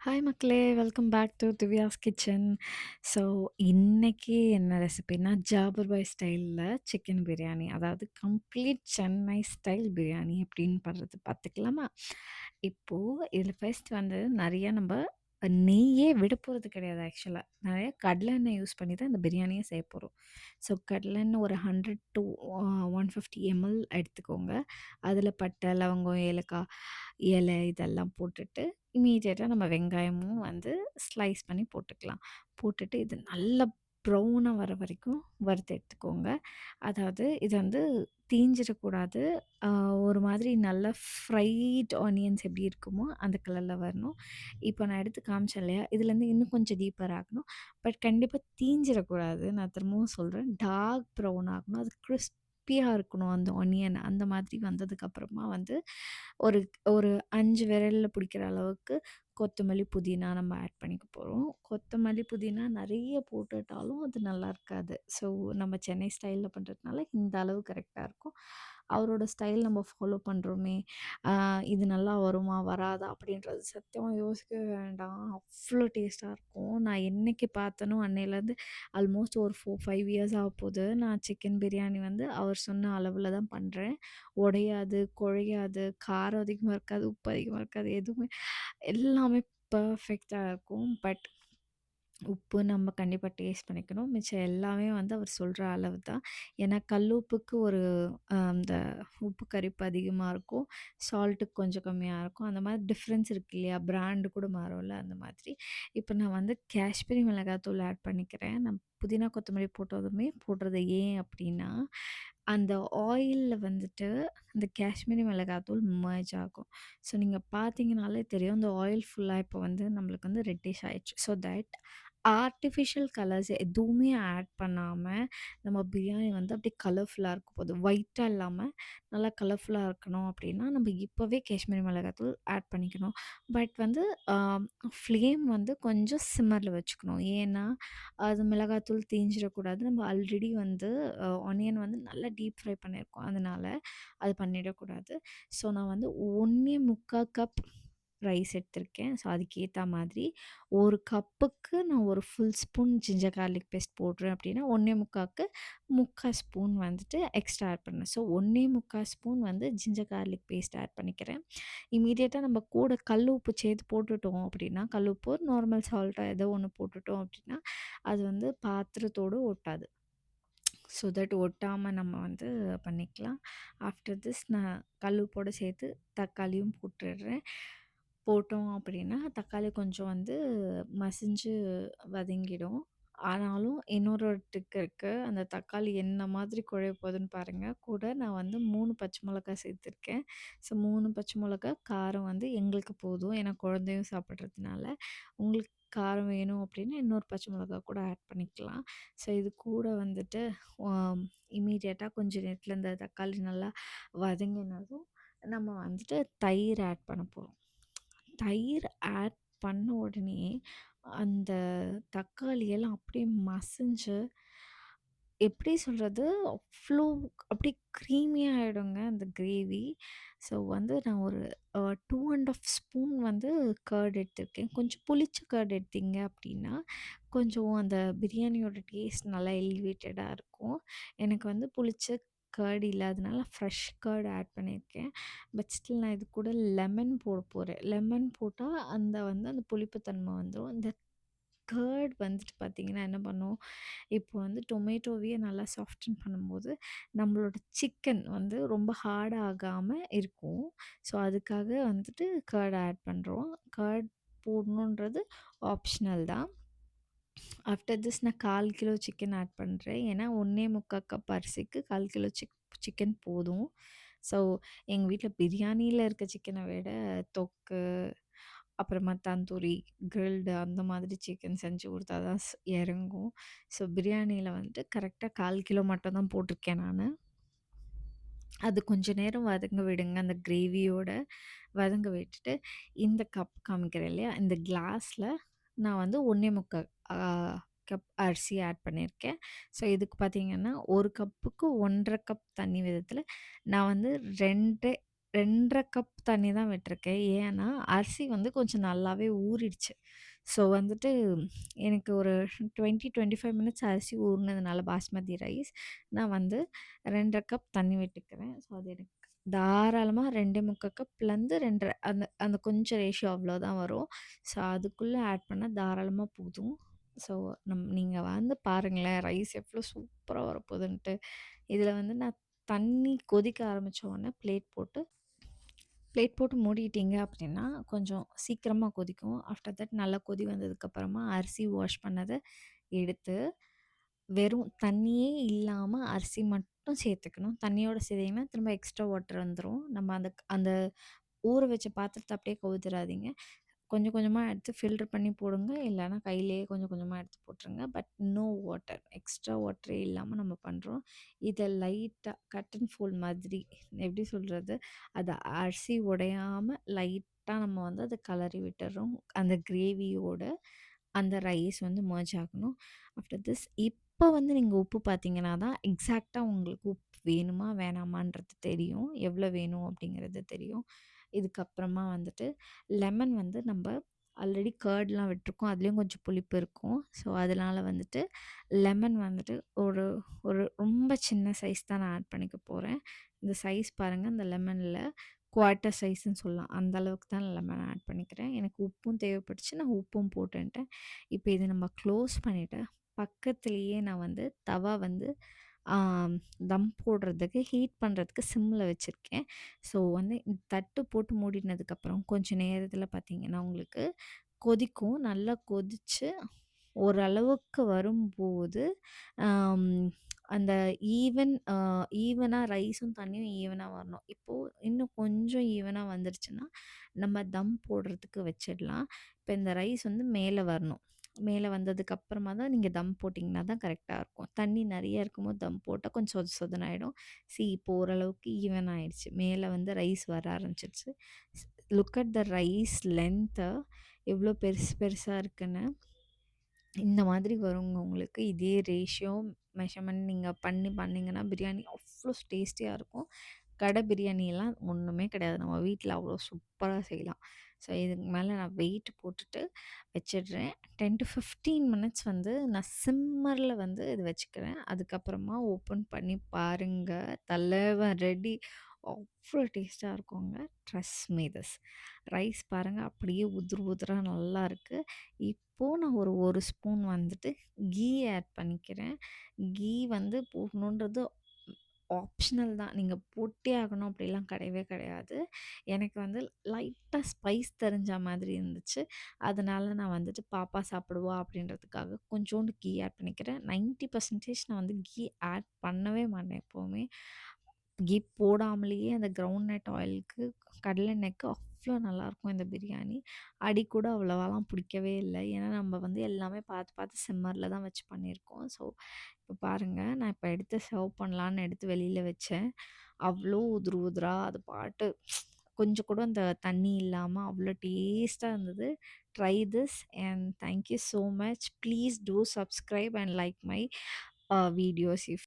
Hi மக்களே! Welcome back to Divya's kitchen. So, இன்னைக்கு என்ன ரெசிபின்னா, ஜாபர் பாய் ஸ்டைல்ல சிக்கன் பிரியாணி. அதாவது கம்ப்ளீட் சென்னை ஸ்டைல் பிரியாணி எப்படின்னு பண்றது பார்த்துக்கலாமா? இப்போ இதில ஃபர்ஸ்ட் வந்து நெறைய நம்ப நெய்யே விட போறது கிடையாது ஆக்சுவலா. நெறைய கடலை எண்ணெய் யூஸ் பண்ணி தான் இந்த பிரியாணியே செய்ய போறோம். ஸோ, கடலை எண்ணெய் ஒரு 100 டூ 150 எம்எல் எடுத்துக்கோங்க. அதில பட்டை, லவங்கம், ஏலக்காய் இலை இதெல்லாம் போட்டுட்டு இம்மீடியட்டா நம்ம வெங்காயமும் வந்து ஸ்லைஸ் பண்ணி போட்டுக்கலாம். போட்டுட்டு இது நல்லா ப்ரௌனா வர வரைக்கும் வறுத்து எடுத்துக்கோங்க. அதாவது இது வந்து தீஞ்சிடக்கூடாது. அ ஒரு மாதிரி நல்லா ஃப்ரைட் ஆனியன்ஸ் எப்படி இருக்குமோ, அந்த கலர்ல வரணும். இப்போ நான் எடுத்து காமிச்சேன் இல்லையா? இதுலேருந்து இன்னும் கொஞ்சம் டீப்பர் ஆகணும். பட் கண்டிப்பா தீஞ்சிடக்கூடாது. நான் திரும்பவும் சொல்றேன். டார்க் ப்ரவுன் ஆகணும். அது கிரிஸ்பியா இருக்கணும் அந்த ஆனியன். அந்த மாதிரி வந்ததுக்கப்புறமா வந்து ஒரு ஒரு 5 விரல்ல பிடிக்கிற அளவுக்கு கொத்தமல்லி, புதினா நம்ம ஆட் பண்ணிக்க போறோம். கொத்தமல்லி, புதினா நெறைய போட்டுட்டாலும் அது நல்லா இருக்காது. ஸோ, நம்ம சென்னை ஸ்டைல்ல பண்றதுனால இந்த அளவு கரெக்ட்டா இருக்கும். அவரோட ஸ்டைல் நம்ம ஃபாலோ பண்றோமே, இது நல்லா வருமா? வராதா? அப்படின்றது சத்தியமா யோசிக்கவே வேண்டாம். அவ்ளோ டேஸ்ட்டா இருக்கும். நான் என்னைக்கு பார்த்தேனோ அன்னையிலேருந்து ஆல்மோஸ்ட் ஒரு 5 இயர்ஸ் ஆகப்போது. நான் சிக்கன் பிரியாணி வந்து அவர் சொன்ன அளவுல தான் பண்றேன். உடையாது, குழையாது, காரம் அதிகமா இருக்காது, உப்பு அதிகமா இருக்காது. எதுவுமே எல்லாமே பெர்ஃபெக்ட்டா இருக்கும். பட் உப்பு நம்ம கண்டிப்பா டேஸ்ட் பண்ணிக்கணும். மிச்சம் எல்லாமே வந்து அவர் சொல்ற அளவு தான். ஏன்னா கல்லுப்புக்கு ஒரு இந்த உப்பு கரிப்பு அதிகமா இருக்கும். சால்ட்டுக்கு கொஞ்சம் கம்மியா இருக்கும். அந்த மாதிரி டிஃப்ரென்ஸ் இருக்கு இல்லையா? பிராண்ட் கூட மாறும்ல அந்த மாதிரி. இப்போ நான் வந்து காஷ்மீரி மிளகாய்த்தூள் ஆட் பண்ணிக்கிறேன். நான் புதினா, கொத்தமல்லி போட்டதுமே போடுறது ஏன் அப்டின்னா, அந்த ஆயில்ல வந்துட்டு அந்த காஷ்மீரி மிளகாய்த்தூள் மெர்ஜ் ஆகும். ஸோ நீங்க பார்த்தீங்கனாலே தெரியும். அந்த ஆயில் ஃபுல்லா இப்போ வந்து நம்மளுக்கு வந்து ரெட்டிஷ் ஆயிடுச்சு. ஸோ தட் ஆர்ட்டிஃபிஷியல் கலர்ஸ் எதுவுமே ஆட் பண்ணாம, நம்ம பிரியாணி வந்து அப்படியே கலர்ஃபுல்லா இருக்க போது. ஒயிட்டா இல்லாம நல்லா கலர்ஃபுல்லா இருக்கணும் அப்படின்னா, நம்ம இப்போவே காஷ்மீரி மிளகாய்த்தூள் ஆட் பண்ணிக்கணும். பட் வந்து அ ஃப்ளேம் வந்து கொஞ்சம் சிம்மர்ல வச்சுக்கணும். ஏன்னா, அது மிளகாய்த்தூள் தீஞ்சிடக்கூடாது. நம்ம ஆல்ரெடி வந்து ஆனியன் வந்து நல்லா டீப் ஃப்ரை பண்ணியிருக்கோம். அதனால அது பண்ணிடக்கூடாது. ஸோ, நான் வந்து 1 1/4 கப் ரைஸ் எடுத்திருக்கேன். ஸோ, அதுக்கேத்தா மாதிரி 1 கப்புக்கு நான் ஒரு full spoon ginger garlic paste போடுறேன் அப்படின்னா, 1 1/4க்கு 3/4 ஸ்பூன் வந்துட்டு எக்ஸ்ட்ரா ஆட் பண்ணேன். ஸோ, 1 3/4 ஸ்பூன் வந்து ஜிஞ்சர் கார்லிக் பேஸ்ட் ஆட் பண்ணிக்கிறேன். இம்மீடியட்டா நம்ம கூட கல் உப்பு சேர்த்து போட்டுட்டோம் அப்படின்னா, கல் உப்பு நார்மல் சால்ட்டோ ஏதோ ஒண்ணு போட்டுட்டோம் அப்படின்னா, அது வந்து பாத்திரத்தோடு ஒட்டாது. ஸோ தட் ஒட்டாம நம்ம வந்து பண்ணிக்கலாம். ஆஃப்டர் திஸ் நான் கல் உப்போட சேர்த்து தக்காளியும் போட்டுடுறேன். போட்டோம் அப்படின்னா, தக்காளி கொஞ்சம் வந்து மசிஞ்சு வதங்கிடும். ஆனாலும் இன்னொரு ட்ரிக் இருக்கு. அந்த தக்காளி என்ன மாதிரி குழைய போகுதுன்னு பாருங்க. கூட நான் வந்து 3 பச்சை மிளகாய் சேர்த்துருக்கேன். ஸோ 3 பச்சை மிளகாய் காரம் வந்து எங்களுக்கு போதும். ஏன்னா குழந்தையும் சாப்பிட்றதுனால. உங்களுக்கு காரம் வேணும் அப்படின்னா, இன்னொரு பச்சை மிளகாய் கூட ஆட் பண்ணிக்கலாம். ஸோ இது கூட வந்துட்டு இம்மீடியட்டா கொஞ்சம் நேரத்துல இந்த தக்காளி நல்லா வதங்கினதும், நம்ம வந்துட்டு தயிர் ஆட் பண்ண போறோம். தயிர் ஆட் பண்ண உடனே, அந்த தக்காளி எல்லாம் அப்படியே மசிஞ்சு, எப்படி சொல்றது? அவ்ளோ அப்படியே க்ரீமியா ஆயிடுங்க அந்த கிரேவி. ஸோ வந்து நான் ஒரு 2 1/2 ஸ்பூன் வந்து கர்ட் எடுத்திருக்கேன். கொஞ்சம் புளிச்ச கர்ட் எடுத்தீங்க அப்படின்னா, கொஞ்சம் அந்த பிரியாணியோட டேஸ்ட் நல்லா எலிவேட்டடா இருக்கும். எனக்கு வந்து புளிச்ச கர்ட் இல்லாதனால ஃப்ரெஷ் கர்ட் ஆட் பண்ணியிருக்கேன். பட் ஸ்டில் நான் இது கூட லெமன் போட போறேன். லெமன் போட்டா அந்த வந்து அந்த புளிப்பு தன்மை வந்துரும். இந்த கர்ட் வந்துட்டு பார்த்தீங்கன்னா என்ன பண்ணும், இப்போ வந்து டொமேட்டோவையே நல்லா சாஃப்டன் பண்ணும்போது, நம்மளோட சிக்கன் வந்து ரொம்ப ஹார்ட் ஆகாம இருக்கும். ஸோ, அதுக்காக வந்துட்டு கர்ட் ஆட் பண்றோம். கர்ட் போடணுன்றது ஆப்ஷனல் தான். ஆஃப்டர் திஸ் நான் 1/4 கிலோ சிக்கன் ஆட் பண்றேன். ஏன்னா 1 1/4 கப் அரிசிக்கு 1/4 கிலோ சிக்கன் போதும். ஸோ எங்க வீட்ல பிரியாணியில இருக்க சிக்கன விட தொக்கு, அப்புறமா தந்தூரி, கிரில்டு அந்த மாதிரி சிக்கன் செஞ்சு குடுத்தா தான் இறங்கும். ஸோ பிரியாணியில வந்துட்டு கரெக்ட்டா 1/4 கிலோ மட்டும் தான் போட்டிருக்கேன் நானு. அது கொஞ்ச நேரம் வதங்க விடுங்க. அந்த கிரேவியோட வதங்க விட்டுட்டு, இந்த கப் காமிக்கிறேன் இல்லையா? இந்த கிளாஸ்ல நான் வந்து 1 1/4 கப் அரிசி ஆட் பண்ணியிருக்கேன். ஸோ, இதுக்கு பார்த்தீங்கன்னா, 1 கப்புக்கு 1 1/2 கப் தண்ணி விதத்தில நான் வந்து 2 2 1/2 கப் தண்ணி தான் விட்டுருக்கேன். ஏன்னா, அரிசி வந்து கொஞ்சம் நல்லாவே ஊறிடுச்சு. ஸோ வந்துட்டு எனக்கு ஒரு 20, 25 மினிட்ஸ் அரிசி ஊறுனதுனால பாஸ்மதி ரைஸ், நான் வந்து 2 1/2 கப் தண்ணி விட்டுக்கிறேன். ஸோ அது எனக்கு தாராளமா 2 1/4 கப்லேருந்து 2 1/2 அந்த அந்த கொஞ்சம் ரேஷியோ அவ்வளோதான் வரும். ஸோ அதுக்குள்ள ஆட் பண்ணா தாராளமா போதும். ஸோ நீங்க வந்து பாருங்களேன், ரைஸ் எவ்வளோ சூப்பரா வரப்போகுதுன்ட்டு. இதில வந்து நான் தண்ணி கொதிக்க ஆரம்பிச்ச உடனே பிளேட் போட்டு மூடிட்டீங்க அப்படின்னா, கொஞ்சம் சீக்கிரமா கொதிக்கும். ஆஃப்டர் தட் நல்லா கொதி வந்ததுக்கப்புறமா அரிசி வாஷ் பண்ணத எடுத்து, வெறும் தண்ணியே இல்லாம அரிசி மட்டும் சேர்த்துக்கணும். தண்ணியோட சேர்த்தீங்கன்னா, திரும்ப எக்ஸ்ட்ரா வாட்டர் வந்துரும். நம்ம அந்த அந்த ஊற வச்ச பாத்திரத்த அப்படியே கவுத்துறாதீங்க. கொஞ்சம் கொஞ்சமா எடுத்து ஃபில்டர் பண்ணி போடுங்க. இல்லன்னா கையிலேயே கொஞ்சம் கொஞ்சமா எடுத்து போட்டுருங்க. But no water. எக்ஸ்ட்ரா வாட்டரே இல்லாம நம்ம பண்றோம். இத லைட்டா கட் அண்ட் ஃபோல்ட் மாதிரி எப்படி சொல்றது? அது அரிசி உடையாம லைட்டா நம்ம வந்து அத கலறி விட்டுர்றோம். அந்த கிரேவியோட அந்த ரைஸ் வந்து மெர்ஜ் ஆகணும். ஆஃப்டர் திஸ் இப்ப வந்து நீங்க உப்பு பார்த்தீங்கன்னா தான் எக்ஸாக்ட்டா உங்களுக்கு உப்பு வேணுமா? வேணாமான்றது தெரியும். எவ்வளோ வேணும் அப்படிங்கிறது தெரியும். இதுக்கப்புறமா வந்துட்டு லெமன் வந்து நம்ப ஆல்ரெடி கர்ட்லாம் விட்டுருக்கோம். அதுலேயும் கொஞ்சம் புளிப்பு இருக்கும். ஸோ, அதனால வந்துட்டு லெமன் வந்துட்டு ஒரு ஒரு ரொம்ப சின்ன சைஸ் தான் நான் ஆட் பண்ணிக்க போறேன். இந்த சைஸ் பாருங்க, இந்த லெமனில குவார்ட்டர் சைஸ்ன்னு சொல்லலாம். அந்த அளவுக்கு தான் லெமன் ஆட் பண்ணிக்கிறேன். எனக்கு உப்பும் தேவைப்பட்டுச்சு. நான் உப்பும் போட்டுன்ட்டேன். இப்போ இத நம்ம க்ளோஸ் பண்ணிட்டு, பக்கத்துலேயே நான் வந்து தவா வந்து ஆம், தம் போடுறதுக்கு, ஹீட் பண்ணுறதுக்கு சிம்ல வச்சிருக்கேன். ஸோ வந்து தட்டு போட்டு மூடினதுக்கப்புறம் கொஞ்சம் நேரத்தில பார்த்தீங்கன்னா, உங்களுக்கு கொதிக்கும். நல்லா கொதிச்சு ஓரளவுக்கு வரும்போது, ஆம் அந்த ஈவனா ரைஸும் தண்ணியும் ஈவனா வரணும். இப்போ இன்னும் கொஞ்சம் ஈவனா வந்துருச்சுன்னா, நம்ம தம் போடுறதுக்கு வச்சிடலாம். இப்போ இந்த ரைஸ் வந்து மேல வரணும். மேல வந்ததுக்கு அப்புறமா தான் நீங்க தம் போட்டிங்கன்னா தான் கரெக்ட்டா இருக்கும். தண்ணி நெறைய இருக்கும்போது தம் போட்டா கொஞ்சம் சொத சொதன்னு ஆயிடும். இப்போ ஓரளவுக்கு ஈவன் ஆயிடுச்சு. மேல வந்து ரைஸ் வர ஆரம்பிச்சிருச்சு. Look at the rise length எவ்வளோ பெருசு பெருசா இருக்குன்னு. இந்த மாதிரி வருங்க உங்களுக்கு. இதே ரேஷியோ, மெஷர்மெண்ட் நீங்க பண்ணீங்கன்னா, பிரியாணி அவ்ளோ டேஸ்டியா இருக்கும். கடை பிரியாணிலாம் ஒண்ணுமே கிடையாது. நம்ம வீட்ல அவ்வளோ சூப்பரா செய்யலாம். ஸோ, இதுக்கு மேல நான் வெயிட் போட்டுட்டு வச்சிடுறேன். 10 டூ 15 மினிட்ஸ் வந்து நான் சிம்மர்ல வந்து இது வச்சுக்கிறேன். அதுக்கப்புறமா ஓப்பன் பண்ணி பாருங்க. தலைவன் ரெடி. அவ்ளோ டேஸ்ட்டா இருக்குங்க. Trust me this. ரைஸ் பாருங்க அப்படியே உதிர் உதிரா நல்லாருக்கு. இப்போ நான் ஒரு 1 ஸ்பூன் வந்துட்டு கீ ஆட் பண்ணிக்கிறேன். கீ வந்து போடணுன்றது ஆப்ஷனல் தான். நீங்க போட்டே ஆகணும் அப்படிலாம் கிடையவே கிடையாது. எனக்கு வந்து லைட்டா ஸ்பைஸ் தெரிஞ்சா மாதிரி இருந்துச்சு. அதனால நான் வந்துட்டு பாப்பா சாப்பிடுவா அப்படின்றதுக்காக கொஞ்சோண்டு கீ ஆட் பண்ணிக்கிறேன். 90% நான் வந்து கீ ஆட் பண்ணவே மாட்டேன் எப்பவுமே. கீ போடாமலேயே அந்த கிரவுண்ட் நட் ஆயிலுக்கு கடலெண்ணெய்க்கு அவ்வளோ நல்லாயிருக்கும் இந்த பிரியாணி. அடி கூட அவ்வளவாலாம் பிடிக்கவே இல்ல. ஏன்னா நம்ம வந்து எல்லாமே பார்த்து பார்த்து சிம்மர்ல தான் வச்சு பண்ணியிருக்கோம். ஸோ, இப்போ பாருங்க, நான் இப்போ எடுத்து சர்வ் பண்ணலான்னு எடுத்து வெளியில வச்சேன். அவ்ளோ உதிரு உதிரா அது பாட்டு கொஞ்சம் கூட அந்த தண்ணி இல்லாம அவ்ளோ டேஸ்ட்டா இருந்தது. Try this and thank you so much. Please do subscribe and like my videos if